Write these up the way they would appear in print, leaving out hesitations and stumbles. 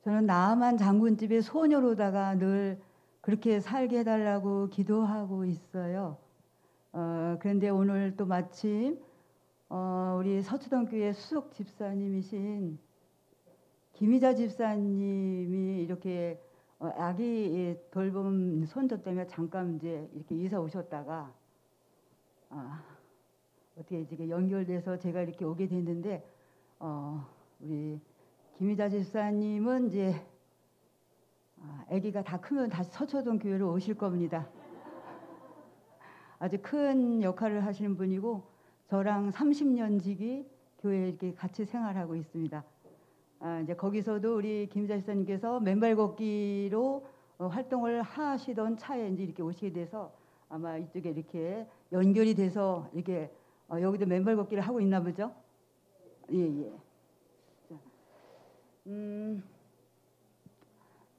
저는 나만 장군집의 소녀로다가 늘 그렇게 살게 해달라고 기도하고 있어요. 그런데 오늘 또 마침 우리 서초동교회 수석 집사님이신 김희자 집사님이 이렇게 아기 돌봄 손자 때문에 잠깐 이제 이렇게 이사 오셨다가 어떻게 이제 연결돼서 제가 이렇게 오게 됐는데 우리 김희자 집사님은 이제 아기가 다 크면 다시 서초동 교회로 오실 겁니다. 아주 큰 역할을 하시는 분이고 저랑 30년 지기 교회에 이렇게 같이 생활하고 있습니다. 이제 거기서도 우리 김희자 집사님께서 맨발 걷기로 활동을 하시던 차에 이제 이렇게 오시게 돼서 아마 이쪽에 이렇게 연결이 돼서 이렇게 여기도 맨발 걷기를 하고 있나 보죠? 예, 예.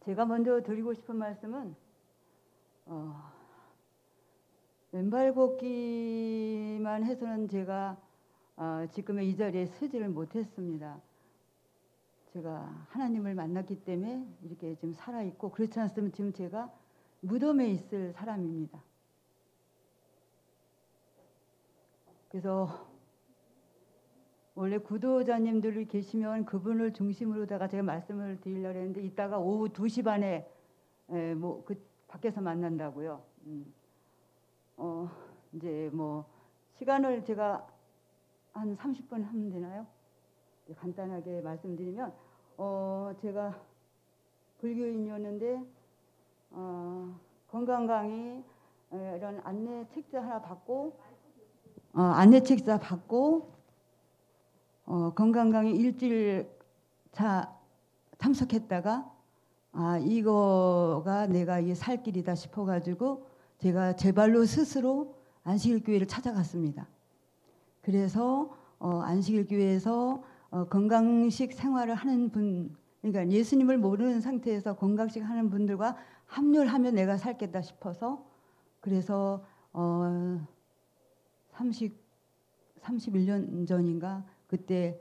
제가 먼저 드리고 싶은 말씀은 맨발 걷기만 해서는 제가 지금의 이 자리에 서지를 못했습니다. 제가 하나님을 만났기 때문에 이렇게 지금 살아있고 그렇지 않았으면 지금 제가 무덤에 있을 사람입니다. 그래서 원래 구도자님들이 계시면 그분을 중심으로다가 제가 말씀을 드리려고 했는데 이따가 오후 2시 반에 그 밖에서 만난다고요. 이제 뭐 시간을 제가 한 30분 하면 되나요? 간단하게 말씀드리면 제가 불교인이었는데 건강 강의 이런 안내 책자 하나 받고 안내 책자 받고 건강 강의 일주일 차 참석했다가 이거가 내가 이 살 길이다 싶어가지고 제가 제 발로 스스로 안식일교회를 찾아갔습니다. 그래서 안식일교회에서 건강식 생활을 하는 분, 그러니까 예수님을 모르는 상태에서 건강식 하는 분들과 합류를 하면 내가 살겠다 싶어서 그래서 31년 전인가 그때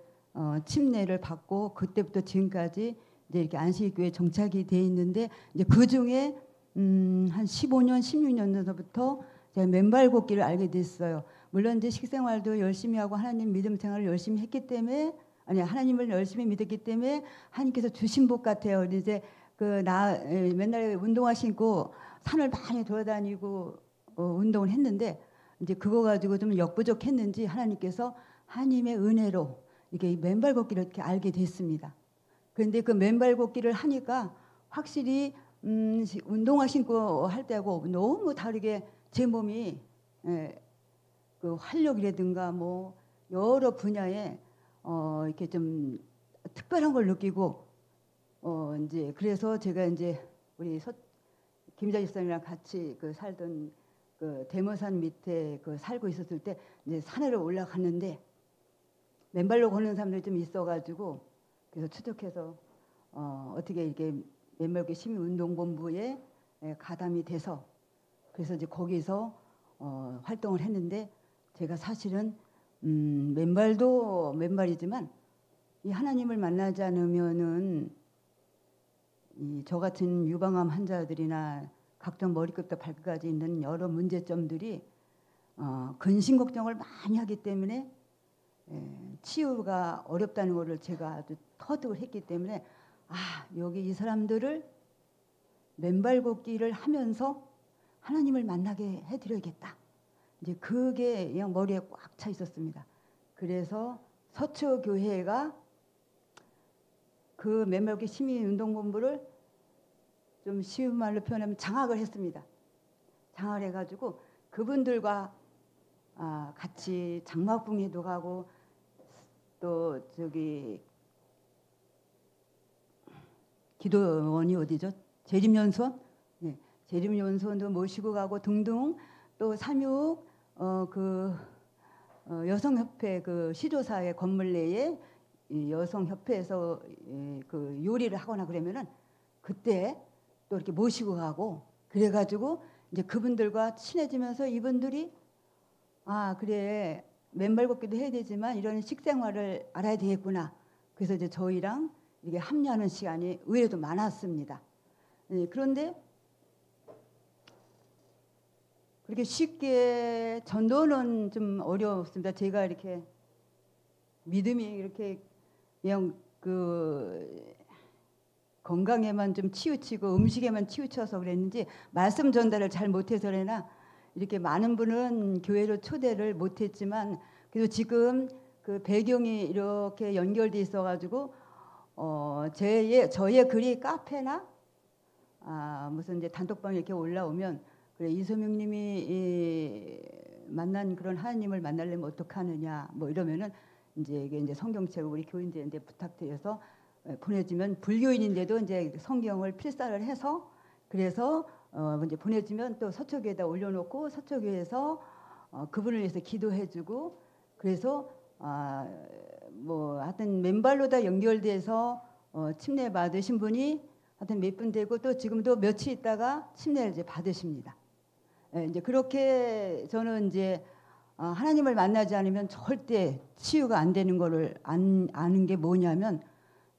침례를 받고 그때부터 지금까지 이제 이렇게 안식일교회에 정착이 돼 있는데 이제 그 중에 한 15년, 16년 전부터 제가 맨발 걷기를 알게 됐어요. 물론 이제 식생활도 열심히 하고 하나님 믿음 생활을 열심히 했기 때문에 하나님을 열심히 믿었기 때문에 하나님께서 주신 복 같아요. 이제 맨날 운동화 신고 산을 많이 돌아다니고 운동을 했는데 이제 그거 가지고 좀 역부족했는지 하나님께서 하나님의 은혜로 이렇게 맨발 걷기를 이렇게 알게 됐습니다. 그런데 그 맨발 걷기를 하니까 확실히 운동화 신고 할 때하고 너무 다르게 제 몸이 그 활력이라든가 뭐 여러 분야에 이렇게 좀 특별한 걸 느끼고 이제 그래서 제가 이제 우리 김자 집사님이랑 같이 그 살던 그 대모산 밑에 그 살고 있었을 때 이제 산으로 올라갔는데 맨발로 걷는 사람들이 좀 있어가지고 그래서 추적해서 어떻게 이렇게 맨발걷기 시민운동본부에 가담이 돼서 그래서 이제 거기서 활동을 했는데 제가 사실은 맨발도 맨발이지만 이 하나님을 만나지 않으면은 저 같은 유방암 환자들이나 각종 머리끝부터 발끝까지 있는 여러 문제점들이 근심 걱정을 많이 하기 때문에 치유가 어렵다는 것을 제가 아주 터득을 했기 때문에 여기 이 사람들을 맨발 걷기를 하면서 하나님을 만나게 해드려야겠다. 이제 그게 그냥 머리에 꽉 차 있었습니다. 그래서 서초교회가 그 맨발 걷기 시민운동본부를 좀 쉬운 말로 표현하면 장악을 했습니다. 장악을 해가지고 그분들과 같이 장막붕에도 가고 또 저기 기도원이 어디죠? 재림연수원? 네, 재림연수원도 모시고 가고 등등 또 삼육 여성협회 그 시조사의 건물 내에 여성협회에서 그 요리를 하거나 그러면은 그때 또 이렇게 모시고 가고 그래가지고 이제 그분들과 친해지면서 이분들이 그래 맨발 걷기도 해야 되지만 이런 식생활을 알아야 되겠구나. 그래서 이제 저희랑 이게 합류하는 시간이 의외로 많았습니다. 그런데 그렇게 쉽게 전도는 좀 어려웠습니다. 제가 이렇게 믿음이 이렇게 그냥 건강에만 좀 치우치고 음식에만 치우쳐서 그랬는지 말씀 전달을 잘 못해서 그러나 이렇게 많은 분은 교회로 초대를 못했지만 그래도 지금 그 배경이 이렇게 연결돼 있어가지고 저의 글이 카페나 무슨 이제 단톡방에 이렇게 올라오면 그래 이소명님이 만난 그런 하나님을 만나려면 어떡하느냐 뭐 이러면은 이게 이제 성경책을 우리 교인들한테 부탁드려서 보내주면 불교인인데도 이제 성경을 필사를 해서 그래서 이제 보내주면 또 서초교에다 올려놓고 서초교에서 그분을 위해서 기도해주고 그래서 뭐 하여튼 맨발로 다 연결돼서 침례 받으신 분이 하여튼 몇 분 되고 또 지금도 며칠 있다가 침례를 이제 받으십니다. 이제 그렇게 저는 이제 하나님을 만나지 않으면 절대 치유가 안 되는 거를 아는 게 뭐냐면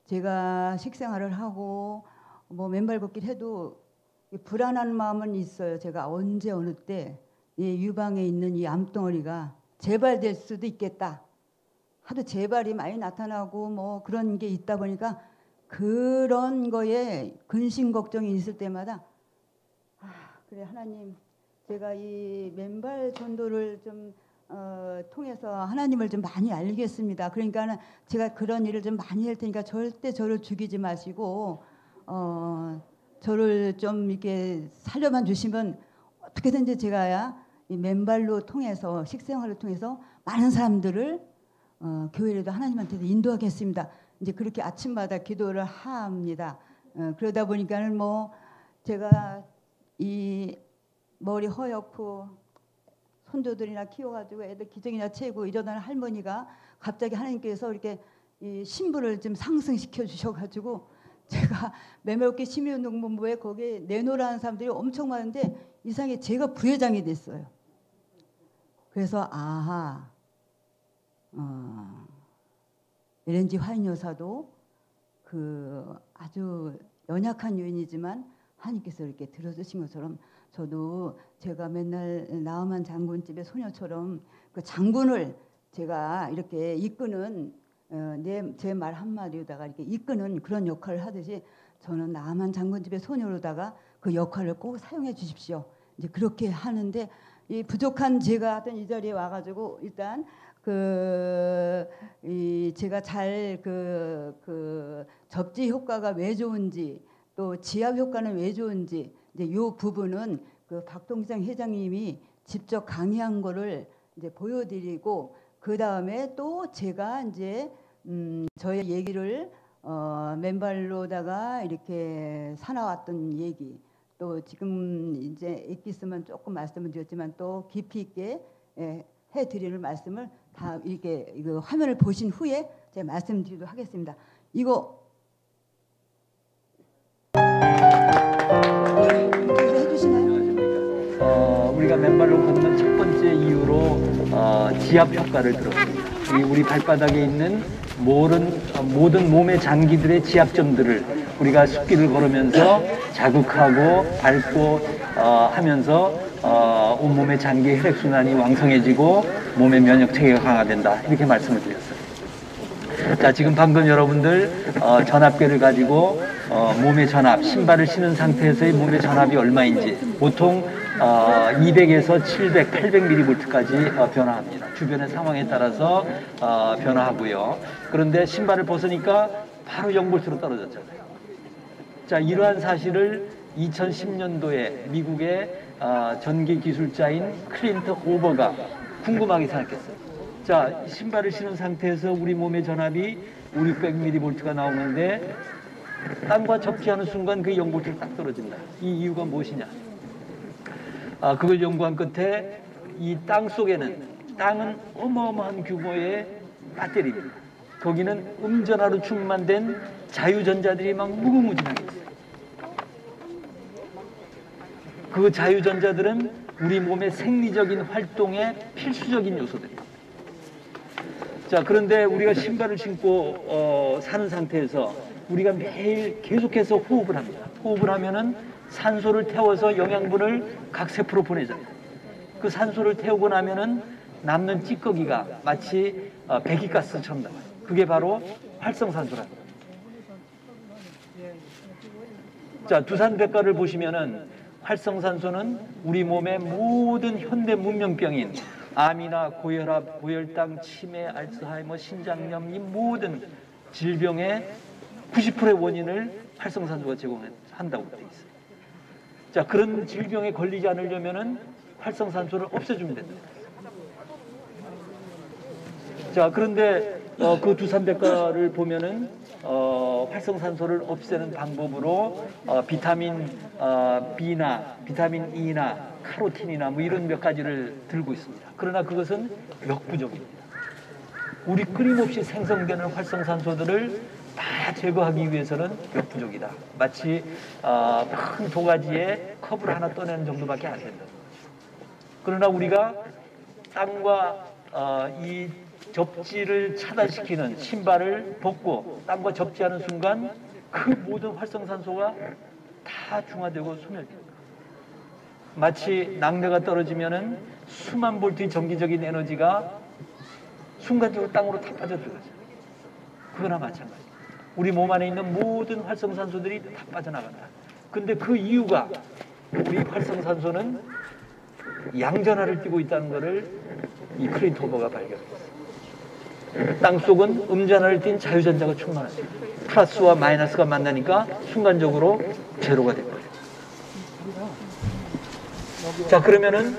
제가 식생활을 하고 뭐 맨발 걷기를 해도 불안한 마음은 있어요. 제가 언제 어느 때 이 유방에 있는 이 암덩어리가 재발될 수도 있겠다. 하도 재발이 많이 나타나고 뭐 그런 게 있다 보니까 그런 거에 근심 걱정이 있을 때마다 그래 하나님 제가 이 맨발 전도를 좀 통해서 하나님을 좀 많이 알겠습니다. 그러니까는 제가 그런 일을 좀 많이 할 테니까 절대 저를 죽이지 마시고 저를 좀 이렇게 살려만 주시면 어떻게든지 제가 이 맨발로 통해서 식생활을 통해서 많은 사람들을 교회라도 하나님한테도 인도하겠습니다. 이제 그렇게 아침마다 기도를 합니다. 그러다 보니까는 뭐 제가 이 머리 허옇고 손주들이나 키워가지고 애들 기저귀나 채고 이러던 할머니가 갑자기 하나님께서 이렇게 이 신분을 좀 상승시켜 주셔가지고 제가 매매업계 시민운동본부에 거기에 내놓으라는 사람들이 엄청 많은데 이상하게 제가 부회장이 됐어요. 그래서 LNG 화인 여사도 그 아주 연약한 요인이지만 하나님께서 이렇게 들어주신 것처럼 저도 제가 맨날 나엄한 장군집의 소녀처럼 그 장군을 제가 이렇게 이끄는 제 말 한마디로다가 이렇게 이끄는 그런 역할을 하듯이 저는 나엄한 장군집의 소녀로다가 그 역할을 꼭 사용해 주십시오. 이제 그렇게 하는데 이 부족한 제가 하여튼 이 자리에 와가지고 일단 제가 잘 접지 효과가 왜 좋은지 또 지압 효과는 왜 좋은지 이제 이 부분은 그 박동장 회장님이 직접 강의한 거를 이제 보여드리고 그 다음에 또 제가 이제 저의 얘기를 맨발로다가 이렇게 사나왔던 얘기 또 지금 이제 있겠으면 조금 말씀을 드렸지만 또 깊이 있게 해드리는 말씀을 다 이렇게 이거 화면을 보신 후에 제가 말씀드리도록 하겠습니다. 이거 해주시나요? 우리가 맨발로 걷는 첫 번째 이유로 지압 효과를 들었습니다. 우리 발바닥에 있는 모든 몸의 장기들의 지압점들을 우리가 숲길을 걸으면서 자극하고 밟고 하면서 온몸의 장기 혈액순환이 왕성해지고 몸의 면역 체계가 강화된다. 이렇게 말씀을 드렸어요. 자, 지금 방금 여러분들 전압계를 가지고 몸의 전압, 신발을 신은 상태에서의 몸의 전압이 얼마인지 보통 200에서 700, 800mV까지 변화합니다. 주변의 상황에 따라서 변화하고요. 그런데 신발을 벗으니까 바로 0V로 떨어졌잖아요. 자, 이러한 사실을 2010년도에 미국의 전기 기술자인 클린트 오버가 궁금하게 생각했어요. 자, 신발을 신은 상태에서 우리 몸의 전압이 500mV가 나오는데 땅과 접지하는 순간 그 0V로 딱 떨어진다. 이 이유가 무엇이냐? 그걸 연구한 끝에 이 땅 속에는 땅은 어마어마한 규모의 배터리입니다. 거기는 음전하로 충만된 자유전자들이 막 무궁무진하게 있어요. 그 자유전자들은 우리 몸의 생리적인 활동의 필수적인 요소들입니다. 자, 그런데 우리가 신발을 신고 사는 상태에서 우리가 매일 계속해서 호흡을 합니다. 호흡을 하면은 산소를 태워서 영양분을 각 세포로 보내잖아요. 그 산소를 태우고 나면은 남는 찌꺼기가 마치 배기가스처럼 나와요. 그게 바로 활성산소랍니다. 자, 두산백과를 보시면은 활성산소는 우리 몸의 모든 현대 문명병인 암이나 고혈압, 고혈당, 치매, 알츠하이머, 신장염 이 모든 질병의 90%의 원인을 활성산소가 제공한다고 되어 있어요. 자, 그런 질병에 걸리지 않으려면은 활성산소를 없애주면 된다. 자, 그런데 그 두산백과를 보면은 활성산소를 없애는 방법으로 비타민 B나 비타민 E나 카로틴이나 뭐 이런 몇 가지를 들고 있습니다. 그러나 그것은 역부족입니다. 우리 끊임없이 생성되는 활성산소들을 다 제거하기 위해서는 역부족이다. 마치 큰 도가지에 컵을 하나 떠내는 정도밖에 안 된다. 그러나 우리가 땅과 이 접지를 차단시키는 신발을 벗고 땅과 접지하는 순간 그 모든 활성산소가 다 중화되고 소멸됩니다. 마치 낙뢰가 떨어지면은 수만 볼트의 전기적인 에너지가 순간적으로 땅으로 다 빠져들어가죠. 그거나 마찬가지. 우리 몸 안에 있는 모든 활성산소들이 다 빠져나간다. 근데 그 이유가 우리 활성산소는 양전하를 띠고 있다는 것을 이 크리스토퍼가 발견했어요. 땅속은 음전하를 띤 자유전자가 충만하죠. 플러스와 마이너스가 만나니까 순간적으로 제로가 된 거예요. 자, 그러면은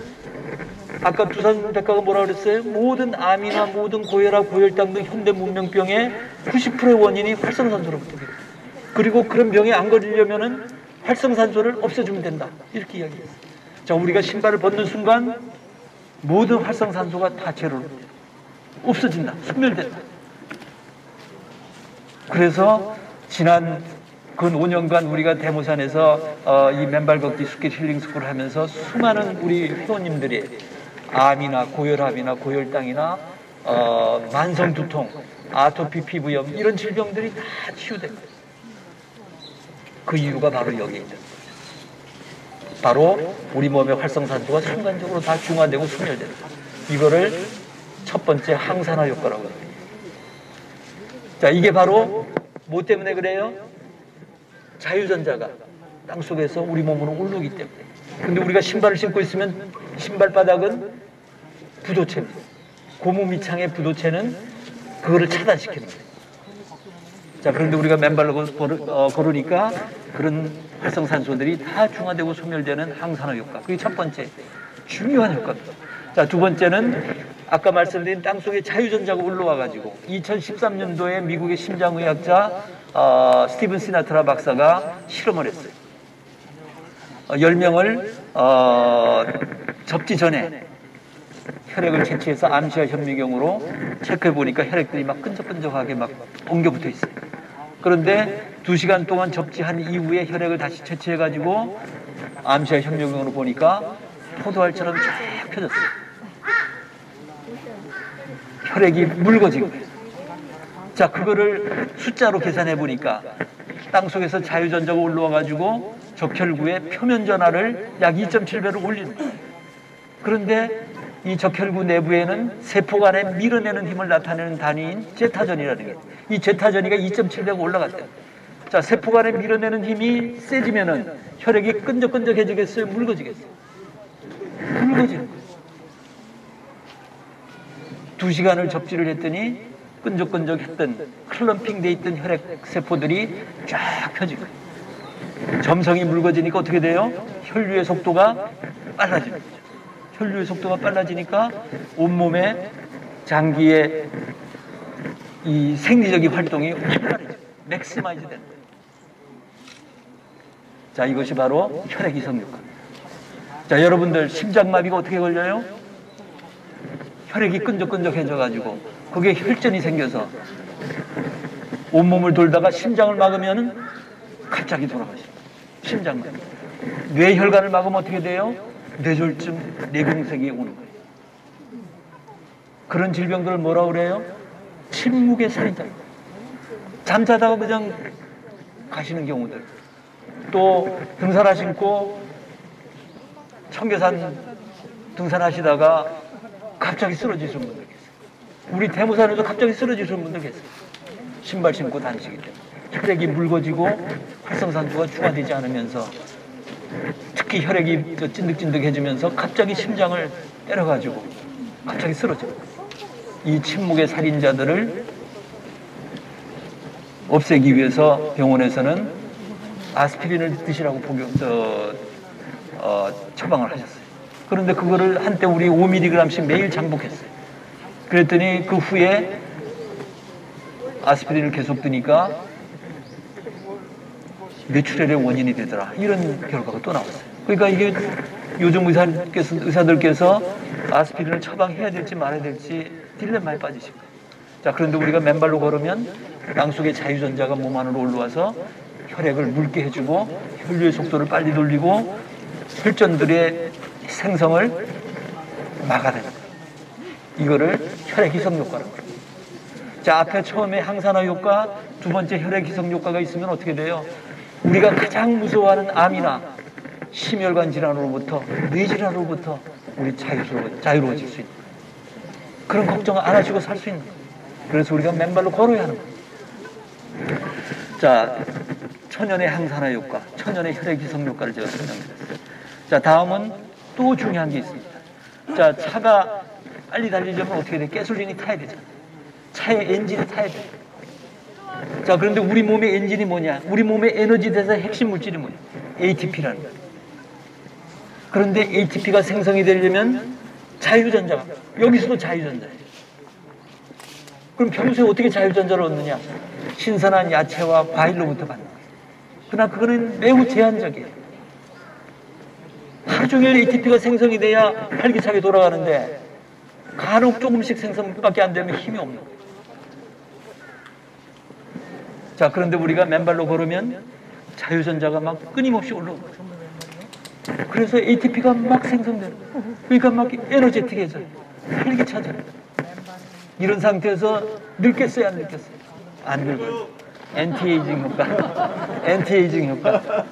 아까 두산백과가 뭐라 그랬어요? 모든 암이나 모든 고혈압, 고혈당 등 현대 문명병의 90%의 원인이 활성산소로부터 돼요. 그리고 그런 병에 안 걸리려면은 활성산소를 없애주면 된다. 이렇게 이야기했어요. 자, 우리가 신발을 벗는 순간 모든 활성산소가 다 제로로 돼요. 없어진다. 소멸된다. 그래서 지난 근 5년간 우리가 대모산에서 이 맨발 걷기 숲길 힐링 스쿨을 하면서 수많은 우리 회원님들이 암이나 고혈압이나 고혈당이나 만성 두통, 아토피 피부염 이런 질병들이 다 치유된 거예요. 그 이유가 바로 여기에 있는 거예요. 바로 우리 몸의 활성산소가 순간적으로 다 중화되고 소멸되는 거예요. 이거를 첫 번째 항산화 효과라고 합니다. 자, 이게 바로 뭐 때문에 그래요? 자유전자가 땅속에서 우리 몸으로 올라오기 때문에. 근데 우리가 신발을 신고 있으면 신발바닥은 부도체입니다. 고무 밑창의 부도체는 그거를 차단시키는 거예요. 자, 그런데 우리가 맨발로 걸으니까 그런 활성산소들이 다 중화되고 소멸되는 항산화 효과. 그게 첫 번째 중요한 효과입니다. 자, 두 번째는 아까 말씀드린 땅속에 자유전자가 올라와가지고 2013년도에 미국의 심장의학자 스티븐 시나트라 박사가 실험을 했어요. 10명을 접지 전에 혈액을 채취해서 암시아 현미경으로 체크해 보니까 혈액들이 막 끈적끈적하게 막 엉겨붙어 있어요. 그런데 2시간 동안 접지한 이후에 혈액을 다시 채취해 가지고 암시아 현미경으로 보니까 포도알처럼 쫙 펴졌어요. 혈액이 묽어진 거예요. 자, 그거를 숫자로 계산해 보니까 땅속에서 자유전자가 올라와 가지고 적혈구의 표면 전하를 약 2.7배로 올리는 거예요. 그런데 이 적혈구 내부에는 세포 간에 밀어내는 힘을 나타내는 단위인 제타전이라는 게, 이 제타전이가 2.7배가 올라갔대요. 자, 세포 간에 밀어내는 힘이 세지면은 혈액이 끈적끈적해지겠어요? 묽어지겠어요? 묽어지는 거예요. 2시간을 접지를 했더니 끈적끈적했던 클럼핑 돼 있던 혈액 세포들이 쫙 펴진 거예요. 점성이 묽어지니까 어떻게 돼요? 혈류의 속도가 빨라지는 거죠. 혈류의 속도가 빨라지니까 온몸의 장기의 이 생리적인 활동이 활발해져요. 맥시마이즈 되는 거예요. 자, 이것이 바로 혈액 이성 효과입니다. 자, 여러분들 심장마비가 어떻게 걸려요? 혈액이 끈적끈적해져가지고 그게 혈전이 생겨서 온몸을 돌다가 심장을 막으면 갑자기 돌아가십니다. 심장마비. 뇌혈관을 막으면 어떻게 돼요? 뇌졸중, 뇌경색이 오는 거예요. 그런 질병들을 뭐라고 그래요? 침묵의 살인자. 잠자다가 그냥 가시는 경우들. 또 등산화 신고 청계산 등산하시다가 갑자기 쓰러지신 분들 계세요. 우리 대모산에도 갑자기 쓰러지신 분들 계세요. 신발 신고 다니시기 때문에. 혈액이 묽어지고 활성산소가 중화되지 않으면서, 특히 혈액이 찐득찐득해지면서 갑자기 심장을 때려가지고 갑자기 쓰러져요. 이 침묵의 살인자들을 없애기 위해서 병원에서는 아스피린을 드시라고 처방을 하셨어요. 그런데 그거를 한때 우리 5mg씩 매일 장복했어요. 그랬더니 그 후에 아스피린을 계속 드니까 뇌출혈의 원인이 되더라. 이런 결과가 또 나왔어요. 그러니까 이게 요즘 의사들께서 아스피린을 처방해야 될지 말아야 될지 딜레마에 빠지신 거예요. 자, 그런데 우리가 맨발로 걸으면 양속의 자유전자가 몸 안으로 올라와서 혈액을 묽게 해주고 혈류의 속도를 빨리 돌리고 혈전들의 생성을 막아내는 거예요. 이거를 혈액 희석 효과라고 그래요. 자, 앞에 처음에 항산화 효과, 두 번째 혈액 희석 효과가 있으면 어떻게 돼요? 우리가 가장 무서워하는 암이나 심혈관 질환으로부터, 뇌질환으로부터 우리 자유로워질 수 있는, 그런 걱정 안 하시고 살 수 있는 거예요. 그래서 우리가 맨발로 걸어야 하는 거예요. 자, 천연의 항산화 효과, 천연의 혈액 희석 효과를 제가 설명드렸어요. 자, 다음은 또 중요한 게 있습니다. 자, 차가 빨리 달리려면 어떻게 돼? 가솔린이 타야 되잖아. 차의 엔진이 타야 돼. 자, 그런데 우리 몸의 엔진이 뭐냐? 우리 몸의 에너지 대사의 핵심 물질이 뭐냐? ATP라는 거야. 그런데 ATP가 생성이 되려면 자유전자가, 여기서도 자유전자예요. 그럼 평소에 어떻게 자유전자를 얻느냐? 신선한 야채와 과일로부터 받는 거예요. 그러나 그거는 매우 제한적이에요. 하루 종일 ATP가 생성이 돼야 활기차게 돌아가는데 간혹 조금씩 생성밖에 안 되면 힘이 없는 거예요. 자, 그런데 우리가 맨발로 걸으면 자유전자가 막 끊임없이 올라오고, 그래서 ATP가 막 생성되는 거예요. 그러니까 막 에너제틱해져요. 활기차져요. 이런 상태에서 늙겠어요, 안 늙겠어요? 안 늙어요. 엔티에이징 효과. 엔티에이징 효과.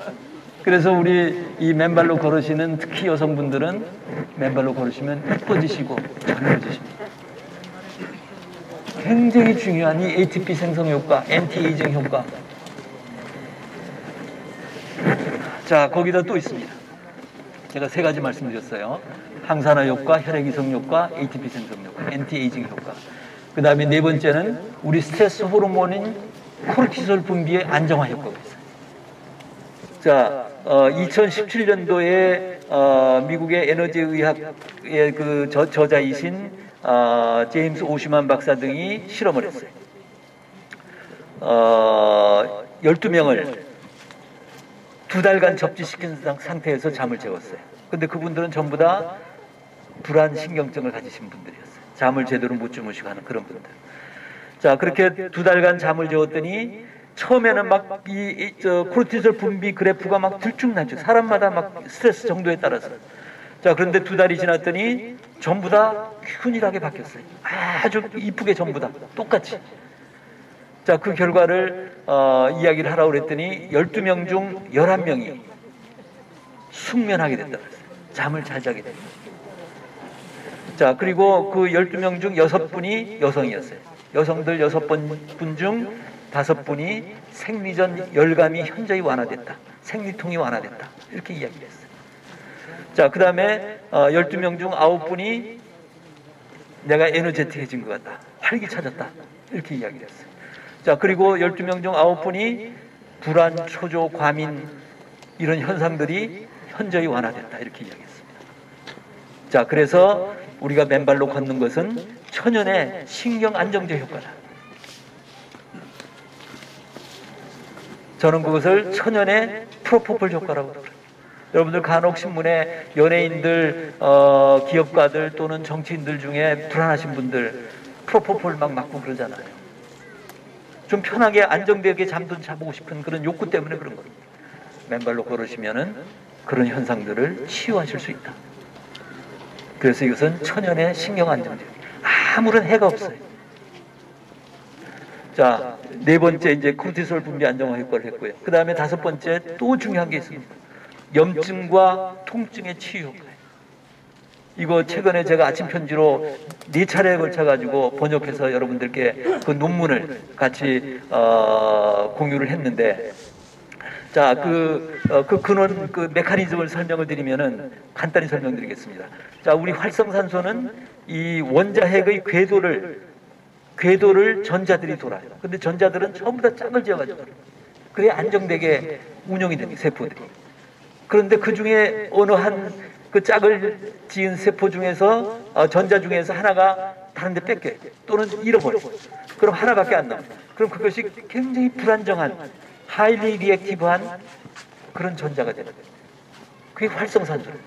그래서 우리 이 맨발로 걸으시는 특히 여성분들은 맨발로 걸으시면 예뻐지시고 젊어지십니다. 굉장히 중요한 이 ATP 생성 효과, 엔티에이징 효과. 자, 거기다 또 있습니다. 제가 세 가지 말씀드렸어요. 항산화 효과, 혈액 희석 효과, ATP 생성 효과, 엔티에이징 효과. 그 다음에 네 번째는 우리 스트레스 호르몬인 코르티솔 분비의 안정화 효과가 있어요. 자, 2017년도에 미국의 에너지 의학의 그 저자이신 제임스 오시만 박사 등이 실험을 했어요. 12명을 2달간 접지시킨 상태에서 잠을 재웠어요. 근데 그분들은 전부 다 불안 신경증을 가지신 분들이었어요. 잠을 제대로 못 주무시고 하는 그런 분들. 자, 그렇게 2달간 잠을 재웠더니 처음에는 막 코르티솔 분비 그래프가 막 들쭉날쭉, 사람마다 막 스트레스 정도에 따라서. 자, 그런데 2달이 지났더니 전부 다 균일하게 바뀌었어요. 아주 이쁘게 전부 다 똑같이. 자, 그 결과를 이야기를 하라고 그랬더니 12명 중 11명이 숙면하게 된다고 했어요. 잠을 잘 자게 됩니다. 자, 그리고 그 12명 중 6분이 여성이었어요. 여성들 6분 중 5분이 생리전 열감이 현저히 완화됐다. 생리통이 완화됐다. 이렇게 이야기를 했어요. 자, 그 다음에 12명 중 9분이 내가 에너제틱해진 것 같다. 활기차졌다. 이렇게 이야기를 했어요. 자, 그리고 12명 중 9분이 불안, 초조, 과민 이런 현상들이 현저히 완화됐다. 이렇게 이야기했습니다. 자, 그래서 우리가 맨발로 걷는 것은 천연의 신경 안정제 효과다. 저는 그것을 천연의 프로포폴 효과라고 그래요. 여러분들 간혹 신문에 연예인들, 기업가들 또는 정치인들 중에 불안하신 분들 프로포폴 막 맞고 그러잖아요. 좀 편하게 안정되게 잠도 자보고 싶은 그런 욕구 때문에 그런 겁니다. 맨발로 걸으시면은 그런 현상들을 치유하실 수 있다. 그래서 이것은 천연의 신경 안정제. 아무런 해가 없어요. 자, 네 번째 이제 코르티솔 분비 안정화 효과를 했고요. 그 다음에 다섯 번째 또 중요한 게 있습니다. 염증과 통증의 치유 효과. 이거 최근에 제가 아침 편지로 4차례에 걸쳐가지고 번역해서 여러분들께 그 논문을 같이 공유를 했는데, 자, 그 근원, 그 메커니즘을 설명을 드리면은 간단히 설명드리겠습니다. 자, 우리 활성산소는 이 원자핵의 궤도를 전자들이 돌아요. 근데 전자들은 전부 다 짝을 지어가지고 그래 안정되게 운영이 됩니다, 세포들이. 그런데 그 중에 어느 한 그 짝을 지은 세포 중에서 전자 중에서 하나가 다른 데 뺏겨요. 또는 잃어버려요. 그럼 하나밖에 안 남아요. 그럼 그것이 굉장히 불안정한 하이리 리액티브한 그런 전자가 되는 거예요. 그게 활성산소예요.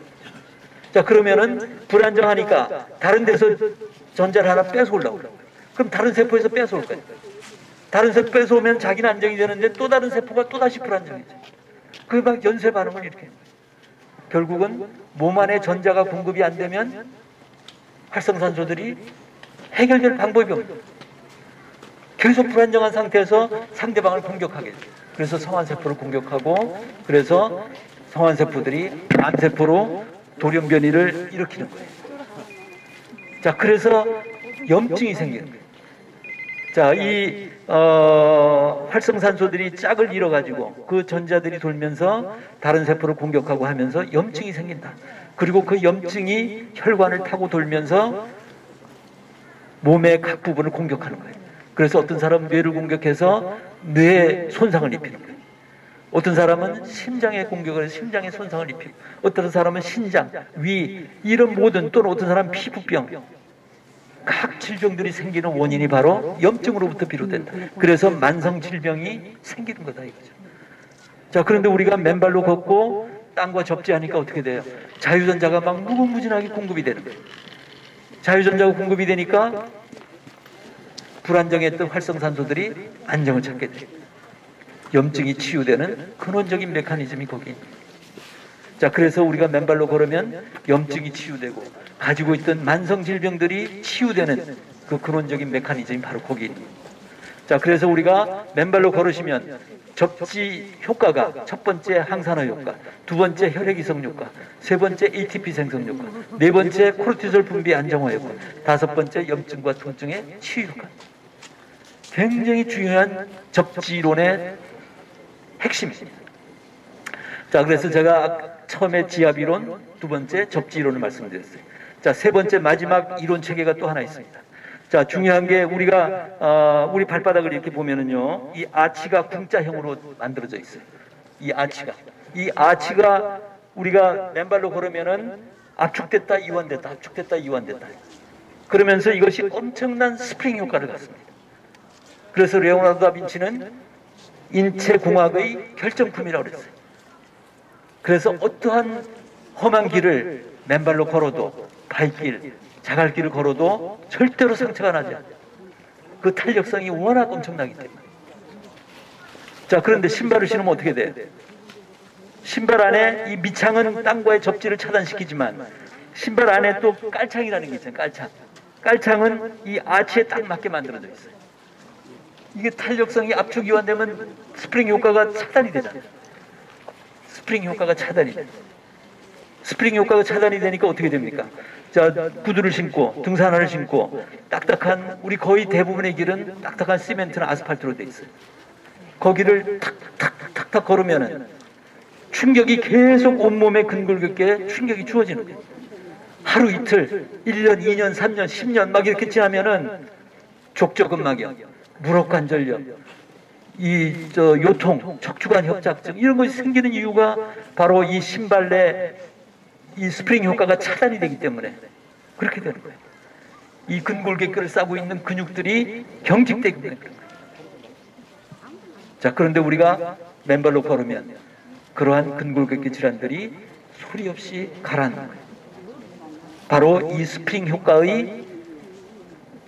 자, 그러면은 불안정하니까 다른 데서 전자를 하나 뺏어오려고 그래요. 그럼 다른 세포에서 뺏어올 거예요. 다른 세포 뺏어오면 자기는 안정이 되는데 또 다른 세포가 또다시 불안정해져요. 그게 막 연쇄 반응을 이렇게 해요. 결국은 몸 안에 전자가 공급이 안 되면 활성산소들이 해결될 방법이 없는 거예요. 계속 불안정한 상태에서 상대방을 공격하게 돼요. 그래서 성환세포를 공격하고, 그래서 성환세포들이 암세포로 돌연변이를 일으키는 거예요. 자, 그래서 염증이 생기는 거예요. 자, 이 활성산소들이 짝을 이뤄가지고 그 전자들이 돌면서 다른 세포를 공격하고 하면서 염증이 생긴다. 그리고 그 염증이 혈관을 타고 돌면서 몸의 각 부분을 공격하는 거예요. 그래서 어떤 사람은 뇌를 공격해서 뇌에 손상을 입히는 거예요. 어떤 사람은 심장에 공격을 해서 심장에 손상을 입히고, 어떤 사람은 신장, 위, 이런 모든, 또는 어떤 사람은 피부병, 각 질병들이 생기는 원인이 바로 염증으로부터 비롯된다. 그래서 만성 질병이 생기는 거다 이거죠. 자, 그런데 우리가 맨발로 걷고 땅과 접지하니까 어떻게 돼요? 자유전자가 막 무궁무진하게 공급이 되는 거예요. 자유전자가 공급이 되니까 불안정했던 활성산소들이 안정을 찾게 돼요. 염증이 치유되는 근원적인 메커니즘이 거기 있는 거예요. 자, 그래서 우리가 맨발로 걸으면 염증이 치유되고 가지고 있던 만성 질병들이 치유되는 그 근원적인 메커니즘이 바로 거기 있는 거예요. 자, 그래서 우리가 맨발로 걸으시면 접지 효과가 첫 번째 항산화 효과, 두 번째 혈액이성 효과, 세 번째 ATP 생성 효과, 네 번째 코르티솔 분비 안정화 효과, 다섯 번째 염증과 통증의 치유 효과. 굉장히 중요한 접지론의 핵심입니다. 자, 그래서 제가 처음에 지압이론, 두 번째 접지이론을 말씀드렸어요. 자, 세 번째 마지막 이론 체계가 또 하나 있습니다. 자, 중요한 게 우리가 우리 발바닥을 이렇게 보면은요, 이 아치가 궁자형으로 만들어져 있어요. 이 아치가 우리가 맨발로 걸으면은 압축됐다 이완됐다, 압축됐다 이완됐다. 그러면서 이것이 엄청난 스프링 효과를 갖습니다. 그래서 레오나르도 다빈치는 인체공학의 결정품이라고 그랬어요. 그래서 어떠한 험한 길을 맨발로 걸어도, 바위길, 자갈길을 걸어도 절대로 상처가 나지 않아요. 그 탄력성이 워낙 엄청나기 때문에. 자, 그런데 신발을 신으면 어떻게 돼요? 신발 안에 이 밑창은 땅과의 접지를 차단시키지만 신발 안에 또 깔창이라는 게 있어요. 깔창은 이 아치에 딱 맞게 만들어져 있어요. 이게 탄력성이 압축 이완되면 스프링 효과가 차단이 되잖아요. 스프링 효과가 차단이 돼요. 스프링 효과가 차단이 되니까 어떻게 됩니까? 자, 구두를 신고 등산화를 신고 딱딱한, 우리 거의 대부분의 길은 딱딱한 시멘트나 아스팔트로 돼 있어요. 거기를 탁탁탁탁 걸으면은 충격이 계속 온몸에 근골격계 충격이 주어지는 거예요. 하루 이틀, 1년, 2년, 3년, 10년 막 이렇게 지나면은 족저근막염, 물혹관절염, 요통, 척추관 협착증, 이런 것이 생기는 이유가 바로 이 신발 내 이 스프링 효과가 차단이 되기 때문에 그렇게 되는 거예요. 이 근골격계를 싸고 있는 근육들이 경직되기 때문에 그런 거예요. 자, 그런데 우리가 맨발로 걸으면 그러한 근골격계 질환들이 소리 없이 가라앉는 거예요. 바로 이 스프링 효과의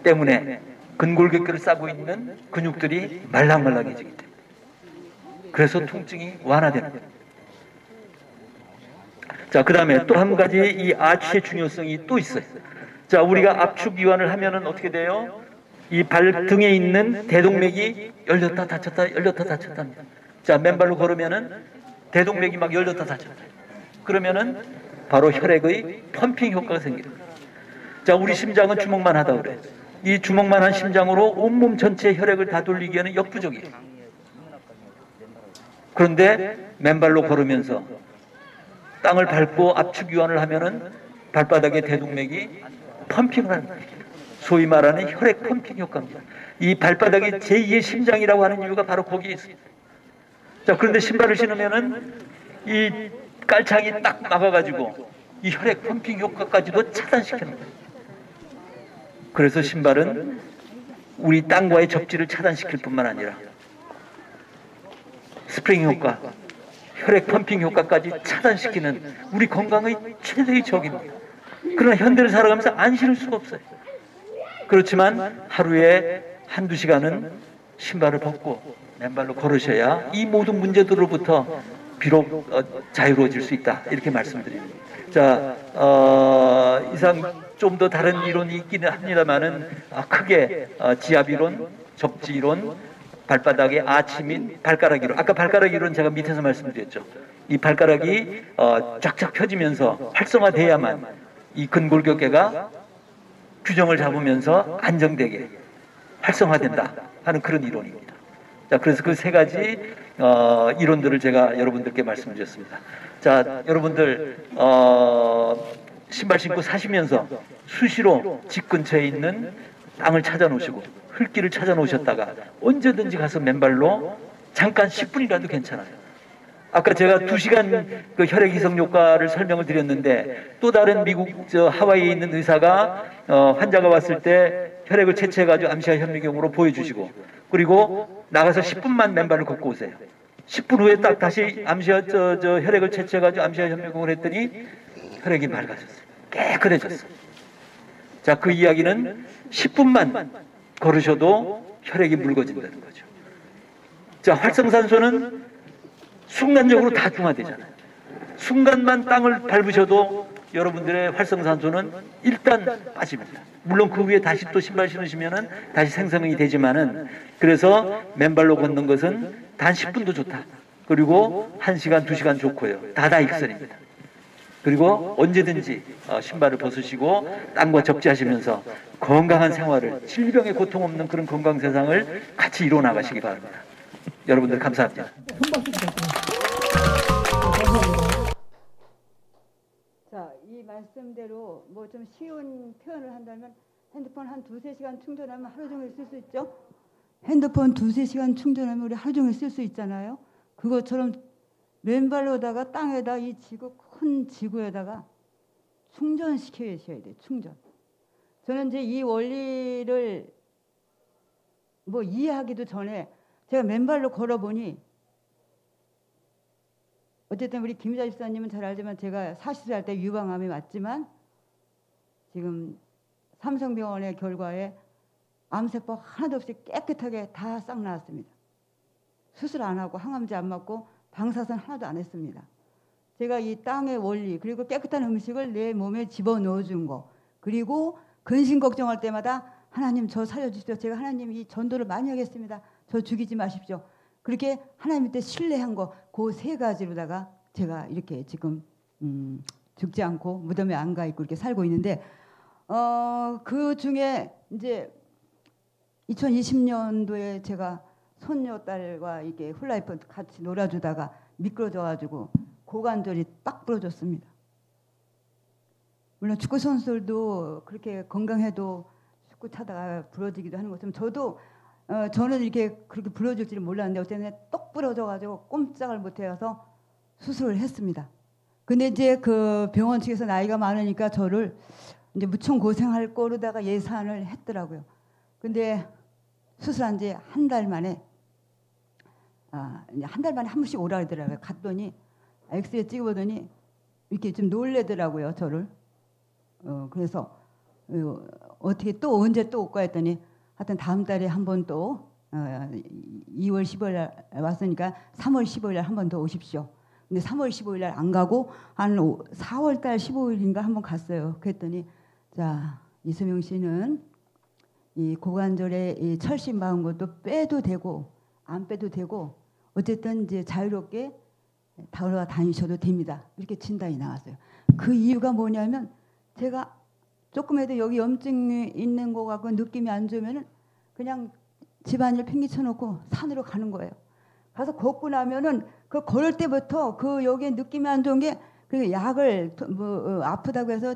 때문에 근골격계를 싸고 있는 근육들이 말랑말랑해지기 때문에, 그래서 통증이 완화되는 거예요. 자, 그 다음에 또 한 가지 이 아치의 중요성이 또 있어요. 자, 우리가 압축 이완을 하면은 어떻게 돼요? 이 발등에 있는 대동맥이 열렸다 닫혔다 열렸다 닫혔다 합니다. 자, 맨발로 걸으면은 대동맥이 막 열렸다 닫혔다. 그러면은 바로 혈액의 펌핑 효과가 생깁니다. 자, 우리 심장은 주먹만 하다 그래. 이 주먹만 한 심장으로 온몸 전체의 혈액을 다 돌리기에는 역부족이에요. 그런데 맨발로 걸으면서 땅을 밟고 압축 유환을 하면은 발바닥의 대동맥이 펌핑을 하는 거예요. 소위 말하는 혈액 펌핑 효과입니다. 이 발바닥이 제2의 심장이라고 하는 이유가 바로 거기에 있습니다. 자, 그런데 신발을 신으면은 이 깔창이 딱 막아가지고 이 혈액 펌핑 효과까지도 차단시키는 거예요. 그래서 신발은 우리 땅과의 접지를 차단시킬 뿐만 아니라 스프링 효과, 혈액 펌핑 효과까지 차단시키는 우리 건강의 최대의 적입니다. 그러나 현대를 살아가면서 안 신을 수가 없어요. 그렇지만 하루에 한두 시간은 신발을 벗고 맨발로 걸으셔야 이 모든 문제들로부터 비록 자유로워질 수 있다, 이렇게 말씀드립니다. 자, 이상 좀 더 다른 이론이 있기는 합니다만은 크게 지압 이론, 접지 이론, 발바닥의 아치 및 발가락 이론. 아까 발가락 이론 제가 밑에서 말씀드렸죠. 이 발가락이 쫙쫙 펴지면서 활성화돼야만 이 근골격계가 균형을 잡으면서 안정되게 활성화된다 하는 그런 이론입니다. 자, 그래서 그 세 가지 이론들을 제가 여러분들께 말씀드렸습니다. 자, 여러분들 신발 신고 사시면서 수시로 집 근처에 있는 땅을 찾아 놓으시고 흙길을 찾아 놓으셨다가 언제든지 가서 맨발로 잠깐 10분이라도 괜찮아요. 아까 제가 2시간 그 혈액 희석 효과를 설명을 드렸는데, 또 다른 미국 하와이에 있는 의사가 환자가 왔을 때 혈액을 채취해가지고 암시아 현미경으로 보여주시고, 그리고 나가서 10분만 맨발을 걷고 오세요. 10분 후에 딱 다시 암시아 혈액을 채취해가지고 암시아 현미경을 했더니 혈액이 맑아졌어요. 깨끗해졌어요. 자, 그 이야기는 10분만 걸으셔도 혈액이 묽어진다는 거죠. 자, 활성산소는 순간적으로 다 중화되잖아요. 순간만 땅을 밟으셔도 여러분들의 활성산소는 일단 빠집니다. 물론 그 위에 다시 또 신발 신으시면은 다시 생성이 되지만은, 그래서 맨발로 걷는 것은 단 10분도 좋다. 그리고 1시간, 2시간 좋고요. 다다익선입니다. 그리고 언제든지 신발을 벗으시고 땅과 접지하시면서 건강한 생활을, 질병에 고통 없는 그런 건강 세상을 같이 이루어 나가시기 바랍니다. 여러분들 감사합니다. 자, 이 말씀대로 뭐 좀 쉬운 표현을 한다면 핸드폰 한 2-3시간 충전하면 하루 종일 쓸 수 있죠? 핸드폰 2-3시간 충전하면 우리 하루 종일 쓸 수 있잖아요. 그것처럼 맨발로다가 땅에다 이 지구, 큰 지구에다가 충전시켜야 돼요. 충전. 저는 이제 이 원리를 뭐 이해하기도 전에 제가 맨발로 걸어보니, 어쨌든 우리 김유자 집사님은 잘 알지만 제가 40세 할 때 유방암이 왔지만 지금 삼성병원의 결과에 암세포 하나도 없이 깨끗하게 다 싹 나왔습니다. 수술 안 하고 항암제 안 맞고 방사선 하나도 안 했습니다. 제가 이 땅의 원리, 그리고 깨끗한 음식을 내 몸에 집어넣어 준 거, 그리고 근심 걱정할 때마다 하나님 저 살려주십시오. 제가 하나님 이 전도를 많이 하겠습니다. 저 죽이지 마십시오. 그렇게 하나님한테 신뢰한 거, 그 세 가지로다가 제가 이렇게 지금 죽지 않고 무덤에 안 가 있고 이렇게 살고 있는데, 그 중에 이제 2020년도에 제가 손녀딸과 이게 훌라이프 같이 놀아주다가 미끄러져가지고 고관절이 딱 부러졌습니다. 물론 축구 선수들도 그렇게 건강해도 축구 차다가 부러지기도 하는 것처럼 저는 이렇게 그렇게 부러질 줄은 몰랐는데 어쨌든 똑 부러져가지고 꼼짝을 못해서 수술을 했습니다. 근데 이제 그 병원 측에서 나이가 많으니까 저를 이제 무척 고생할 거로다가 예산을 했더라고요. 근데 수술한 지 한 달 만에 한 달 만에 한 번씩 오라 그러더라고요. 갔더니 엑스레이 찍어보더니 이렇게 좀 놀래더라고요, 저를. 그래서 어떻게 또 언제 또 올까 했더니 하여튼 다음 달에 한 번 또 2월 15일 날 왔으니까 3월 15일 날 한 번 더 오십시오. 근데 3월 15일 날 안 가고 한 4월 달 15일인가 한 번 갔어요. 그랬더니 자, 이소명 씨는 이 고관절에 이 철심 박은 것도 빼도 되고 안 빼도 되고 어쨌든 이제 자유롭게 돌아다니셔도 됩니다. 이렇게 진단이 나왔어요. 그 이유가 뭐냐면 제가 조금해도 여기 염증이 있는 거 같고 느낌이 안 좋으면은 그냥 집안일 팽개쳐 놓고 산으로 가는 거예요. 가서 걷고 나면은 그 걸을 때부터 그 여기에 느낌이 안 좋은 게 그 약을 뭐 아프다고 해서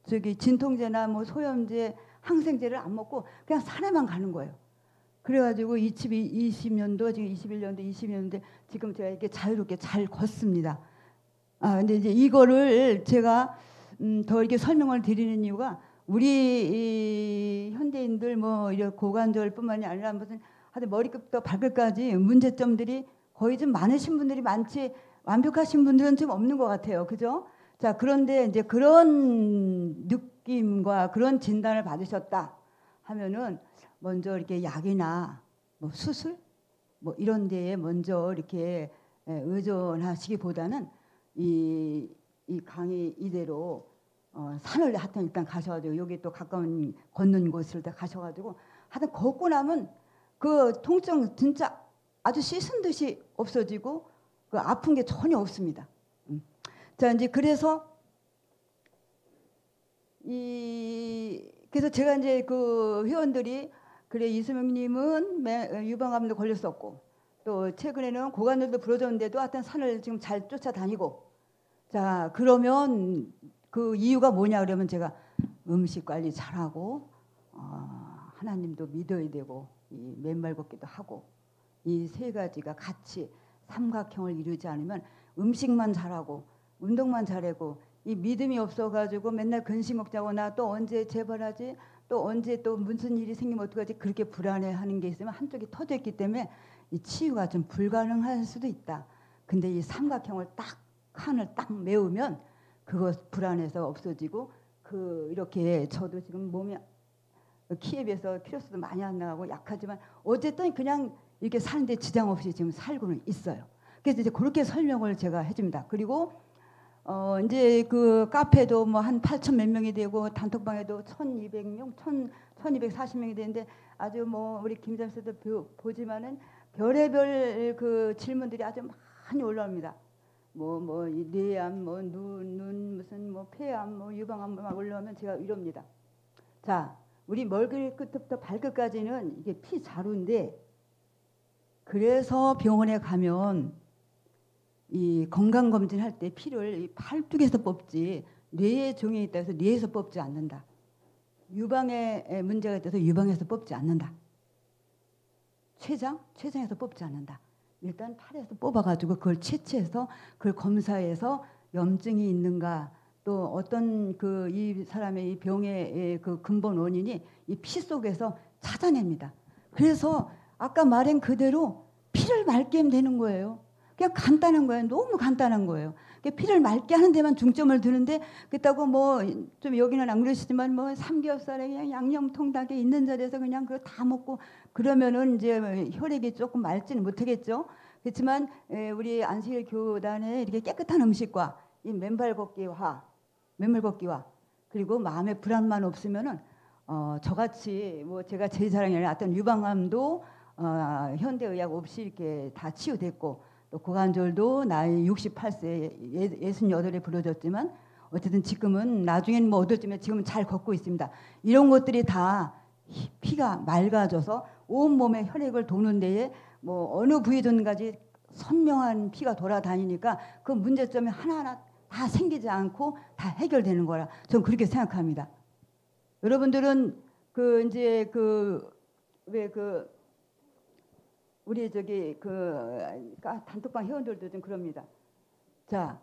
저기 진통제나 뭐 소염제, 항생제를 안 먹고 그냥 산에만 가는 거예요. 그래가지고 20년도 지금 21년도 22년도 지금 제가 이렇게 자유롭게 잘 걷습니다. 아 근데 이제 이거를 제가 더 이렇게 설명을 드리는 이유가 우리 이 현대인들 뭐 이런 고관절뿐만이 아니라 무슨 하여튼 머리끝부터 발끝까지 문제점들이 거의 좀 많으신 분들이 많지 완벽하신 분들은 좀 없는 것 같아요. 그죠? 자 그런데 이제 그런 느낌과 그런 진단을 받으셨다 하면은 먼저 이렇게 약이나 뭐 수술 뭐 이런 데에 먼저 이렇게 의존하시기보다는 이 강의 이대로 산을 하여튼 일단 가셔가지고 여기 또 가까운 걷는 곳을 다 가셔가지고 하여튼 걷고 나면 그 통증 진짜 아주 씻은 듯이 없어지고 그 아픈 게 전혀 없습니다. 자 이제 그래서 그래서 제가 이제 그 회원들이 그래 이수명님은 유방암도 걸렸었고 또 최근에는 고관절도 부러졌는데도 하여튼 산을 지금 잘 쫓아다니고 자 그러면 그 이유가 뭐냐 그러면 제가 음식 관리 잘하고 하나님도 믿어야 되고 이 맨발 걷기도 하고 이 세 가지가 같이 삼각형을 이루지 않으면 음식만 잘하고 운동만 잘하고 이 믿음이 없어가지고 맨날 근심 먹자고 나 또 언제 재발하지 또 언제 또 무슨 일이 생기면 어떡하지 그렇게 불안해하는 게 있으면 한쪽이 터져 있기 때문에 이 치유가 좀 불가능할 수도 있다. 근데 이 삼각형을 딱 칸을 딱 메우면 그거 불안해서 없어지고 그 이렇게 저도 지금 몸이 키에 비해서 필요수도 많이 안 나가고 약하지만 어쨌든 그냥 이렇게 사는데 지장 없이 지금 살고는 있어요. 그래서 이제 그렇게 설명을 제가 해줍니다. 그리고 이제 그 카페도 뭐 한 8천 몇 명이 되고 단톡방에도 1,200명, 1,240명이 되는데 아주 뭐 우리 김장수도 보지만은 별의별 그 질문들이 아주 많이 올라옵니다. 뭐 뇌암, 뭐 눈 무슨 뭐 폐암, 뭐 유방암 막 올라오면 제가 이럽니다. 자, 우리 머리끝부터 발끝까지는 이게 피 자루인데 그래서 병원에 가면 이 건강검진 할 때 피를 이 팔뚝에서 뽑지 뇌에 종양이 있다 해서 뇌에서 뽑지 않는다. 유방에 문제가 있어서 유방에서 뽑지 않는다. 췌장에서 뽑지 않는다. 일단 팔에서 뽑아가지고 그걸 채취해서 그걸 검사해서 염증이 있는가 또 어떤 그 이 사람의 이 병의 그 근본 원인이 이 피 속에서 찾아냅니다. 그래서 아까 말한 그대로 피를 맑게 하면 되는 거예요. 그냥 간단한 거예요. 너무 간단한 거예요. 피를 맑게 하는 데만 중점을 두는데 그렇다고 뭐 좀 여기는 안 그러시지만 뭐 삼겹살에 그냥 양념통닭에 있는 자리에서 그냥 그거 다 먹고 그러면은 이제 혈액이 조금 맑지는 못하겠죠. 그렇지만 우리 안식일 교단에 이렇게 깨끗한 음식과 이 맨발 걷기와 그리고 마음의 불안만 없으면은 저같이 뭐 제가 제 자랑이 아니라 어떤 유방암도 현대의학 없이 이렇게 다 치유됐고 또 고관절도 나이 68세 68에 부러졌지만 어쨌든 지금은 나중에는 뭐 어떨지만 지금은 잘 걷고 있습니다. 이런 것들이 다 피가 맑아져서 온몸에 혈액을 도는 데에 뭐 어느 부위든지 선명한 피가 돌아다니니까 그 문제점이 하나하나 다 생기지 않고 다 해결되는 거라 저는 그렇게 생각합니다. 여러분들은 그 이제 우리 저기 단톡방 회원들도 좀 그럽니다. 자,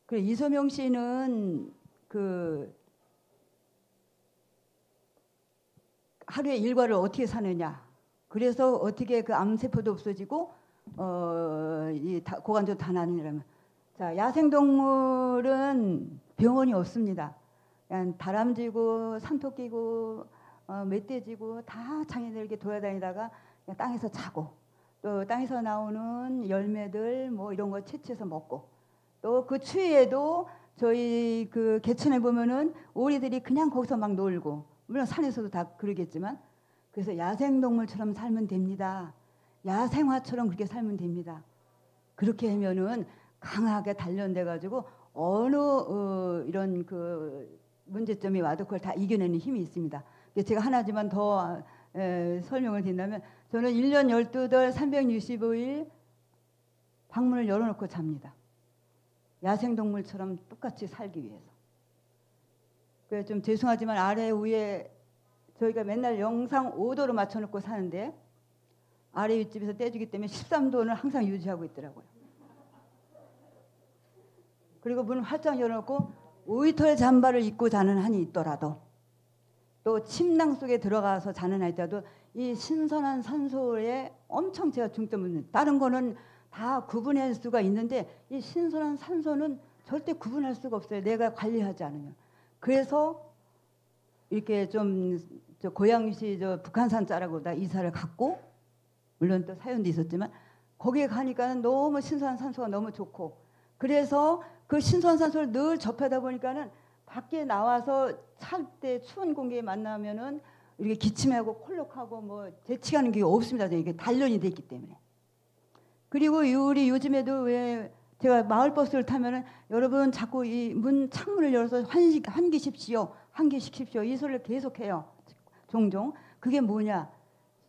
그래 이소명 씨는 그 하루에 일과를 어떻게 사느냐. 그래서 어떻게 그 암세포도 없어지고 이 고관절 다 나뉘냐면 자 야생동물은 병원이 없습니다. 그냥 다람쥐고 산토끼고 멧돼지고 다 장애들게 돌아다니다가 그냥 땅에서 자고 또 땅에서 나오는 열매들 뭐 이런 거 채취해서 먹고 또 그 추위에도 저희 그 개천에 보면은 오리들이 그냥 거기서 막 놀고 물론 산에서도 다 그러겠지만, 그래서 야생동물처럼 살면 됩니다. 야생화처럼 그렇게 살면 됩니다. 그렇게 하면은 강하게 단련돼 가지고 어느 이런 그 문제점이 와도 그걸 다 이겨내는 힘이 있습니다. 제가 하나지만 더 설명을 드린다면, 저는 1년 12달 365일 방문을 열어놓고 잡니다. 야생동물처럼 똑같이 살기 위해서. 그래서 좀 죄송하지만 아래 위에 저희가 맨날 영상 5도로 맞춰놓고 사는데 아래 윗집에서 떼주기 때문에 13도는 항상 유지하고 있더라고요. 그리고 문을 활짝 열어놓고 오이털 잠바를 입고 자는 한이 있더라도, 또 침낭 속에 들어가서 자는 한이 있더라도 이 신선한 산소에 엄청 제가 중점을, 다른 거는 다 구분할 수가 있는데 이 신선한 산소는 절대 구분할 수가 없어요. 내가 관리하지 않으면. 그래서 이렇게 좀 고양시 북한산 자라고 다 이사를 갔고, 물론 또 사연도 있었지만 거기에 가니까는 너무 신선한 산소가 너무 좋고, 그래서 그 신선한 산소를 늘 접하다 보니까는 밖에 나와서 찰 때 추운 공기에 만나면은 이렇게 기침하고 콜록하고 뭐 재치하는 게 없습니다. 이게 단련이 돼 있기 때문에. 그리고 우리 요즘에도 왜 제가 마을버스를 타면은 여러분 자꾸 이 창문을 열어서 환기십시오, 환기시킵시오 이 소리를 계속해요. 종종. 그게 뭐냐?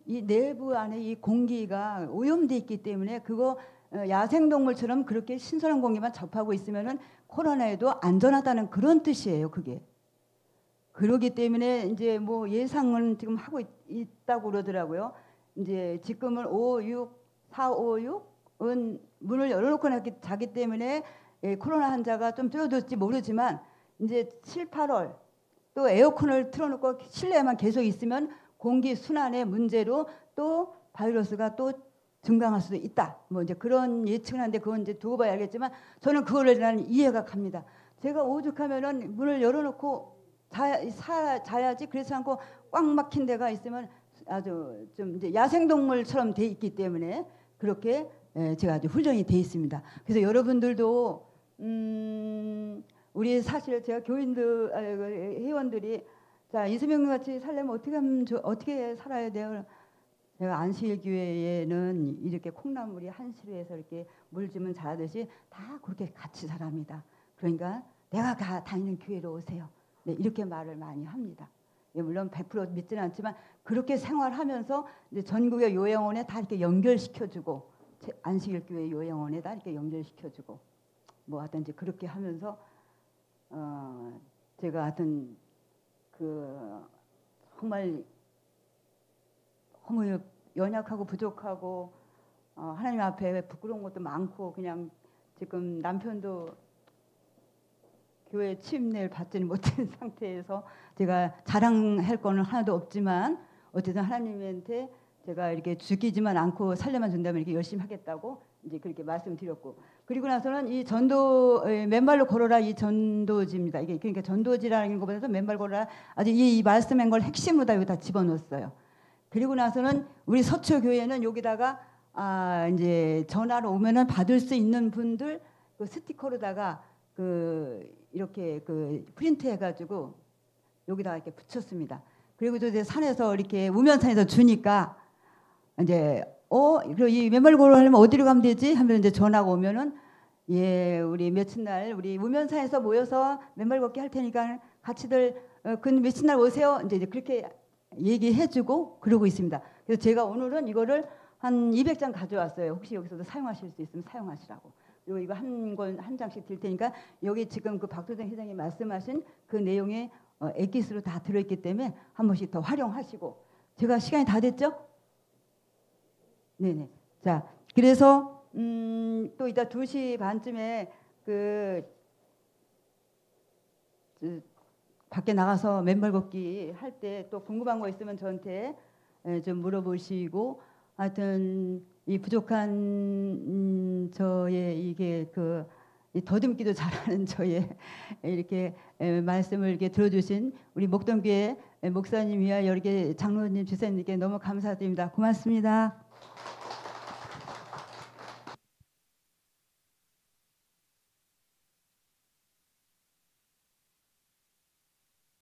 이 내부 안에 이 공기가 오염돼 있기 때문에 그거 야생동물처럼 그렇게 신선한 공기만 접하고 있으면은 코로나에도 안전하다는 그런 뜻이에요. 그게. 그러기 때문에 이제 뭐 예상은 지금 하고 있다고 그러더라고요. 이제 지금은 456은 문을 열어놓고 자기 때문에 코로나 환자가 좀 줄어들지 모르지만, 이제 7, 8월 또 에어컨을 틀어놓고 실내에만 계속 있으면 공기 순환의 문제로 또 바이러스가 또 증강할 수도 있다. 뭐 이제 그런 예측을 하는데 그건 이제 두고 봐야 알겠지만, 저는 그거를 나는 이해가 갑니다. 제가 오죽하면은 문을 열어놓고 자야지. 그렇지 않고 꽉 막힌 데가 있으면 아주 좀 이제 야생동물처럼 돼 있기 때문에 그렇게 제가 아주 훈련이 돼 있습니다. 그래서 여러분들도 우리 사실 제가 회원들이 자, 이수명 같이 살려면 어떻게 살아야 돼요? 제가 안식일교회에는 이렇게 콩나물이 한시루에서 이렇게 물 주면 자라듯이 다 그렇게 같이 살합니다. 그러니까 내가 다니는 교회로 오세요. 네, 이렇게 말을 많이 합니다. 물론 100% 믿지는 않지만 그렇게 생활하면서 이제 전국의 요양원에 다 이렇게 연결시켜주고, 안식일교회 요양원에 다 이렇게 연결시켜주고, 뭐 하여튼 이제 그렇게 하면서 제가 하여튼 정말 너무 연약하고 부족하고 하나님 앞에 부끄러운 것도 많고, 그냥 지금 남편도 교회 침례를 받지는 못한 상태에서 제가 자랑할 거는 하나도 없지만 어쨌든 하나님한테 제가 이렇게 죽이지만 않고 살려만 준다면 이렇게 열심히 하겠다고 이제 그렇게 말씀드렸고, 그리고 나서는 이 전도 맨발로 걸어라 이 전도지입니다. 이게 그러니까 전도지라는 것보다도 맨발 걸어라, 아주 이 말씀한 걸 핵심으로 다 여기 다 집어넣었어요. 그리고 나서는 우리 서초 교회는 여기다가 이제 전화로 오면은 받을 수 있는 분들 그 스티커로다가 이렇게 프린트 해가지고 여기다가 이렇게 붙였습니다. 그리고 이제 산에서 이렇게 우면산에서 주니까 이제 그리고 이 맨발 걸어 하려면 어디로 가면 되지? 하면 이제 전화가 오면은 예, 우리 며칠 날 우리 우면산에서 모여서 맨발 걷기 할 테니까 같이들 그 며칠 날 오세요. 이제 그렇게 얘기해주고 그러고 있습니다. 그래서 제가 오늘은 이거를 한 200장 가져왔어요. 혹시 여기서도 사용하실 수 있으면 사용하시라고. 그리고 이거 한 장씩 드릴 테니까 여기 지금 그 박도정 회장이 말씀하신 그 내용에 엑기스로 다 들어있기 때문에 한 번씩 더 활용하시고. 제가 시간이 다 됐죠? 네네. 자, 그래서 또 이따 2시 반쯤에 밖에 나가서 맨발 걷기 할 때 또 궁금한 거 있으면 저한테 좀 물어보시고, 하여튼 이 부족한 저의 이게 이 더듬기도 잘하는 저의 이렇게 말씀을 이렇게 들어주신 우리 목동교회 목사님이야 여러 개 장로님 주사님께 너무 감사드립니다. 고맙습니다.